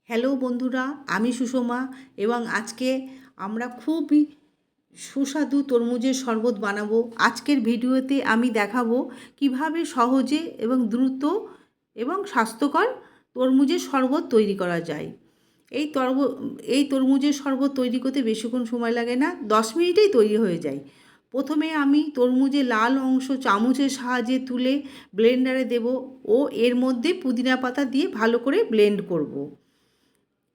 Hello বন্ধুরা, আমি সুষমা এবং আজকে আমরা খুবই সুস্বাদু তরমুজের শরবত বানাবো। আজকের ভিডিওতে আমি দেখাবো কিভাবে সহজে এবং দ্রুত এবং স্বাস্থ্যকর তরমুজের শরবত তৈরি করা যায়। এই তরমুজের শরবত তৈরি করতে বেশিক্ষণ সময় লাগে না, 10 মিনিটেই তৈরি হয়ে যায়। প্রথমে আমি তরমুজের লাল অংশ চামচের সাহায্যে তুলে ব্লেন্ডারে দেব ও এর মধ্যে পুদিনা পাতা দিয়ে ভালো করে ব্লেন্ড করব।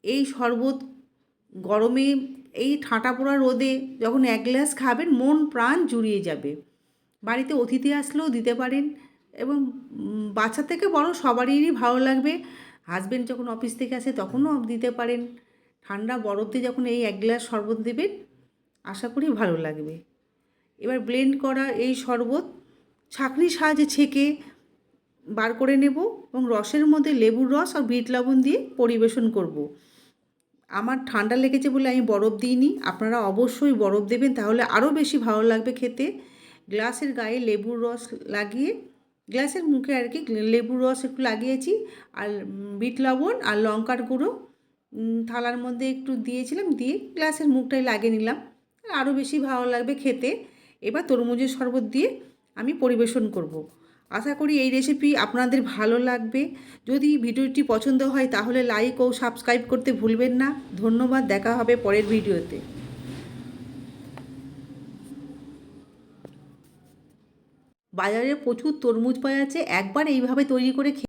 এই শরবত গরমে এই ঠাঁটা পোড়া রোদে যখন 1 গ্লাস খাবেন মন প্রাণ জুড়িয়ে যাবে। বাড়িতে অতিথি আসলেও দিতে পারেন এবং বাচ্চা থেকে বড় সবারই ভালো লাগবে। হাজব্যান্ড যখন অফিস থেকে আসে তখনও দিতে পারেন। ঠান্ডা বরফ দিয়ে যখন এই 1 গ্লাস শরবত দেবেন আশা করি ভালো লাগবে। এবার ব্লেন্ড করা এই শরবত ছাঁকনির সাহায্যে ছেঁকে বার করে নেব এবং রসের মধ্যে লেবুর রস আর বিট লবণ দিয়ে পরিবেশন করব। আমার ঠান্ডা লেগেছে বলে আমি বরফ দিইনি, আপনারা অবশ্যই বরফ দেবেন, তাহলে আরও বেশি ভালো লাগবে খেতে। গ্লাসের গায়ে লেবুর রস লাগিয়ে, গ্লাসের মুখে আর কি লেবুর রস একটু লাগিয়েছি, আর বিট লবণ আর লঙ্কার গুঁড়ো থালার মধ্যে একটু দিয়েছিলাম, দিয়ে গ্লাসের মুখটায় লাগিয়ে নিলাম, আরও বেশি ভালো লাগবে খেতে। এবার তরমুজের শরবত দিয়ে আমি পরিবেশন করব। আশা করি এই রেসিপি আপনাদের ভালো লাগবে। যদি ভিডিওটি পছন্দ হয় তাহলে লাইক ও সাবস্ক্রাইব করতে ভুলবেন না। ধন্যবাদ, দেখা হবে পরের ভিডিওতে। বাজারে প্রচুর তরমুজ পাওয়া যাচ্ছে, একবার এইভাবে তৈরি করে